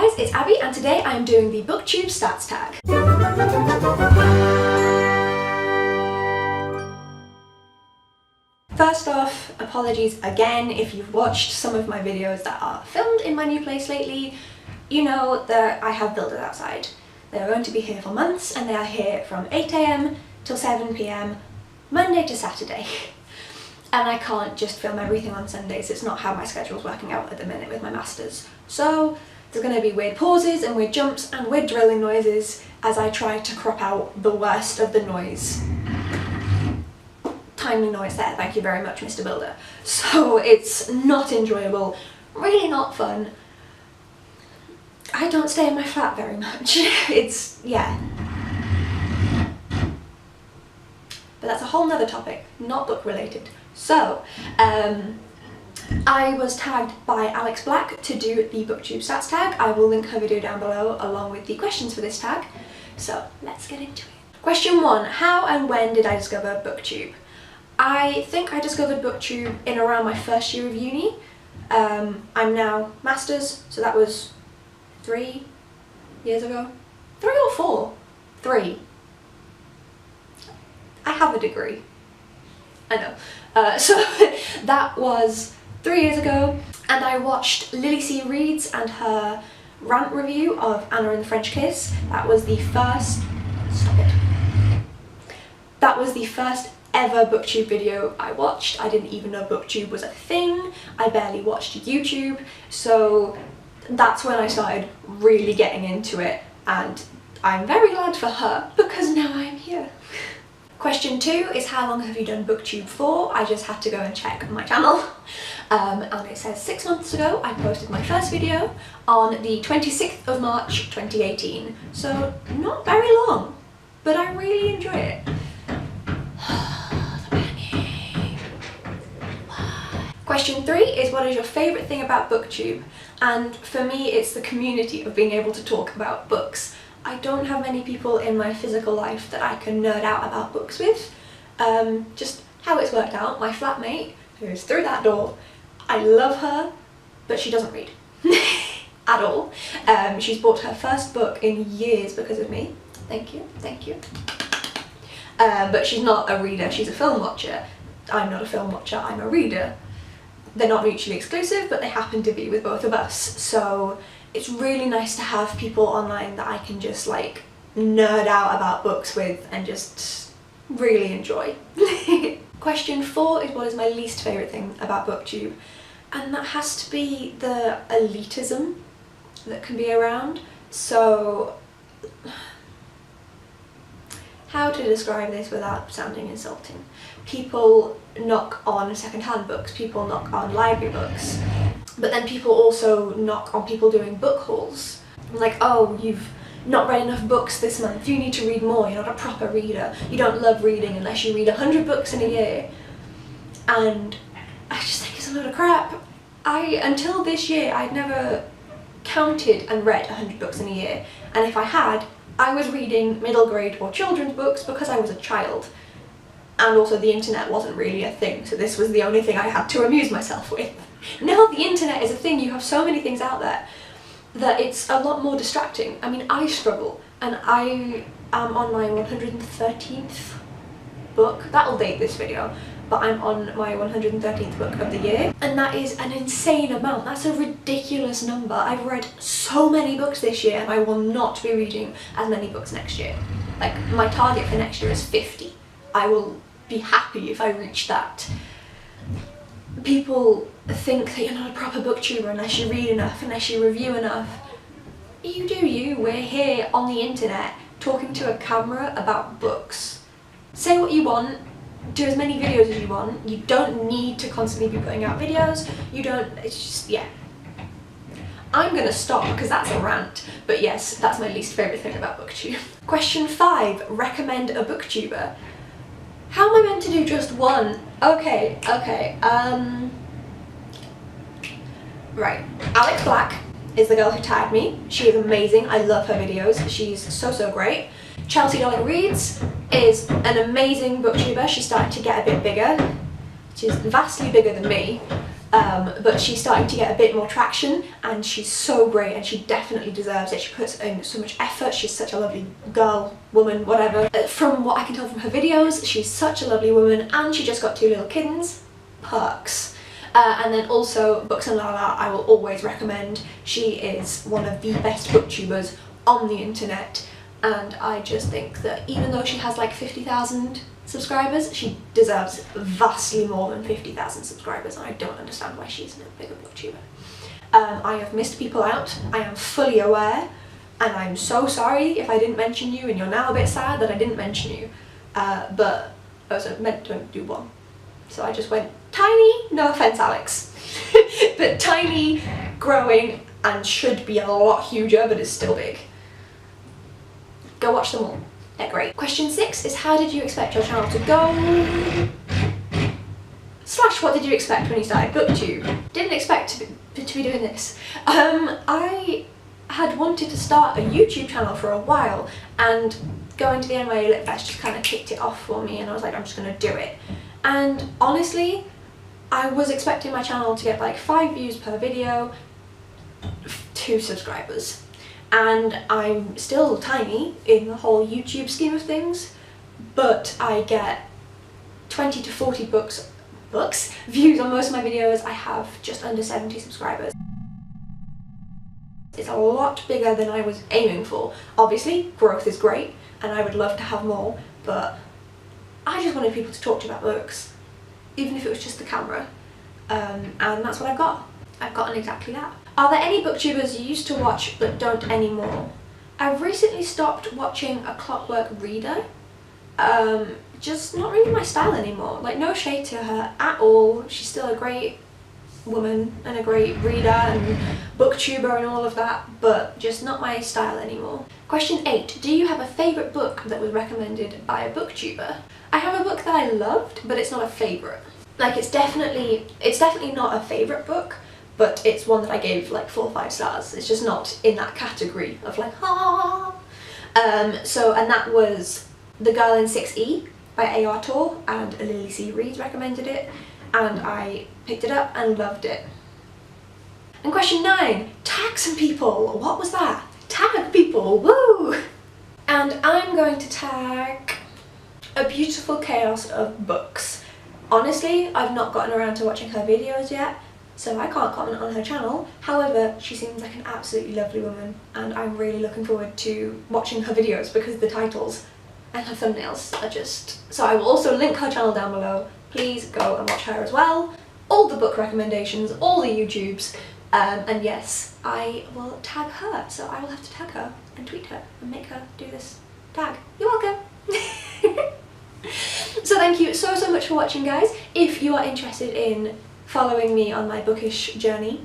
guys, it's Abby and today I'm doing the BookTube Stats Tag. First off, apologies again if you've watched some of my videos that are filmed in my new place lately. You know that I have builders outside. They're going to be here for months and they are here from 8 AM till 7 PM, Monday to Saturday. And I can't just film everything on Sundays. It's not how my schedule's working out at the minute with my masters. So there's going to be weird pauses and weird jumps and weird drilling noises as I try to crop out the worst of the noise. Timely noise there, thank you very much, Mr. Builder. So it's not enjoyable, really not fun. I don't stay in my flat very much. Yeah. But that's a whole nother topic, not book related. So, I was tagged by Alex Black to do the BookTube Stats Tag. I will link her video down below along with the questions for this tag. So let's get into it. Question 1, how and when did I discover BookTube? I think I discovered BookTube in around my first year of uni. I'm now masters, so that was 3 years ago. 3 or 4? 3. I have a degree. I know. So that was 3 years ago, and I watched Lily C. Reed's and her rant review of Anna and the French Kiss. That was the first... Stop it. That was the first ever BookTube video I watched. I didn't even know BookTube was a thing. I barely watched YouTube, so that's when I started really getting into it, and I'm very glad for her because now I'm here. Question 2 is how long have you done BookTube for? I just had to go and check my channel. And it says 6 months ago I posted my first video on the 26th of March 2018. So not very long, but I really enjoy it. Question 3 is what is your favourite thing about BookTube? And for me it's the community of being able to talk about books. I don't have many people in my physical life that I can nerd out about books with. Just how it's worked out, my flatmate, who is through that door, I love her, but she doesn't read at all. She's bought her first book in years because of me. Thank you, thank you. But she's not a reader, she's a film watcher. I'm not a film watcher, I'm a reader. They're not mutually exclusive, but they happen to be with both of us. So it's really nice to have people online that I can just like nerd out about books with and just really enjoy. Question 4 is what is my least favourite thing about BookTube? And that has to be the elitism that can be around. So how to describe this without sounding insulting? People knock on second-hand books, people knock on library books, but then people also knock on people doing book hauls. Like, oh, you've not read enough books this month, you need to read more, you're not a proper reader, you don't love reading unless you read 100 books in a year. And I just think it's a load of crap. Until this year, I'd never counted and read 100 books in a year, and if I had, I was reading middle grade or children's books because I was a child. And also the internet wasn't really a thing, so this was the only thing I had to amuse myself with. Now the internet is a thing, you have so many things out there that it's a lot more distracting. I mean, I struggle, and I am on my 113th book. That'll date this video, but I'm on my 113th book of the year, and that is an insane amount. That's a ridiculous number. I've read so many books this year, and I will not be reading as many books next year. Like, my target for next year is 50. I will be happy if I reach that. People think that you're not a proper booktuber unless you read enough, unless you review enough. You do you. We're here on the internet talking to a camera about books. Say what you want, do as many videos as you want. You don't need to constantly be putting out videos. You don't, it's just, yeah. I'm gonna stop because that's a rant, but yes, that's my least favourite thing about BookTube. Question 5, recommend a booktuber. How am I meant to do just one? Okay, right. Alex Black is the girl who tagged me. She is amazing, I love her videos, she's so great. Chelsea Dolling Reads is an amazing booktuber. She's starting to get a bit bigger. She's vastly bigger than me. but she's starting to get a bit more traction, and she's so great, and she definitely deserves it. She puts in so much effort. She's such a lovely girl, woman, whatever. From what I can tell from her videos, she's such a lovely woman, and she just got 2 little kittens. Perks. And then also Books and Lala, I will always recommend. She is one of the best booktubers on the internet, and I just think that even though she has like 50,000 subscribers, she deserves vastly more than 50,000 subscribers, and I don't understand why she's no bigger booktuber. I have missed people out, I am fully aware, and I'm so sorry if I didn't mention you and you're now a bit sad that I didn't mention you, but I was meant to do one. So I just went tiny, no offense Alex, but tiny, growing, and should be a lot huger, but is still big. Go watch them all, they're great. Question 6 is, how did you expect your channel to go? / what did you expect when you started BookTube? Didn't expect to be doing this. I had wanted to start a YouTube channel for a while, and going to the NYA Lit Fest just kind of kicked it off for me, and I was like, I'm just going to do it. And honestly, I was expecting my channel to get like 5 views per video, 2 subscribers. And I'm still tiny in the whole YouTube scheme of things, but I get 20 to 40 views on most of my videos. I have just under 70 subscribers. It's a lot bigger than I was aiming for. Obviously, growth is great, and I would love to have more, but I just wanted people to talk to me about books, even if it was just the camera, and that's what I've got. I've gotten exactly that. Are there any booktubers you used to watch but don't anymore? I've recently stopped watching A Clockwork Reader. Just not really my style anymore. Like, no shade to her at all. She's still a great woman and a great reader and booktuber and all of that, but just not my style anymore. Question 8. Do you have a favourite book that was recommended by a booktuber? I have a book that I loved, but it's not a favourite. Like, it's definitely not a favourite book, but it's one that I gave like 4 or 5 stars. It's just not in that category of like, ah. And that was The Girl in 6E by A.R. Tor, and Lily C. Reed recommended it, and I picked it up and loved it. And question 9, tag some people. What was that? Tag people, woo! And I'm going to tag A Beautiful Chaos of Books. Honestly, I've not gotten around to watching her videos yet, so I can't comment on her channel. However, she seems like an absolutely lovely woman, and I'm really looking forward to watching her videos because the titles and her thumbnails are just... So I will also link her channel down below. Please go and watch her as well. All the book recommendations, all the YouTubes, and yes, I will tag her. So I will have to tag her and tweet her and make her do this tag. You're welcome. So thank you so much for watching, guys. If you are interested in following me on my bookish journey,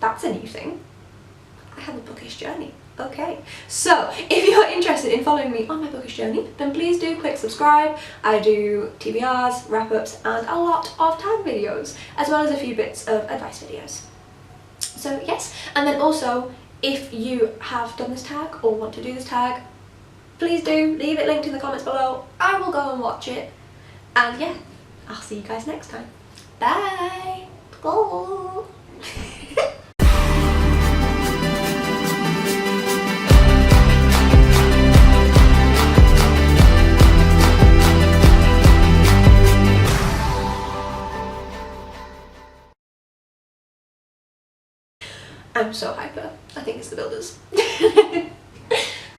that's a new thing. I have a bookish journey. Okay, so if you're interested in following me on my bookish journey, then please do click subscribe. I do TBRs, wrap-ups, and a lot of tag videos, as well as a few bits of advice videos. So yes, and then also, if you have done this tag or want to do this tag, please do leave it linked in the comments below. I will go and watch it. And yeah, I'll see you guys next time. Bye! Go! I'm so hyper. I think it's the builders.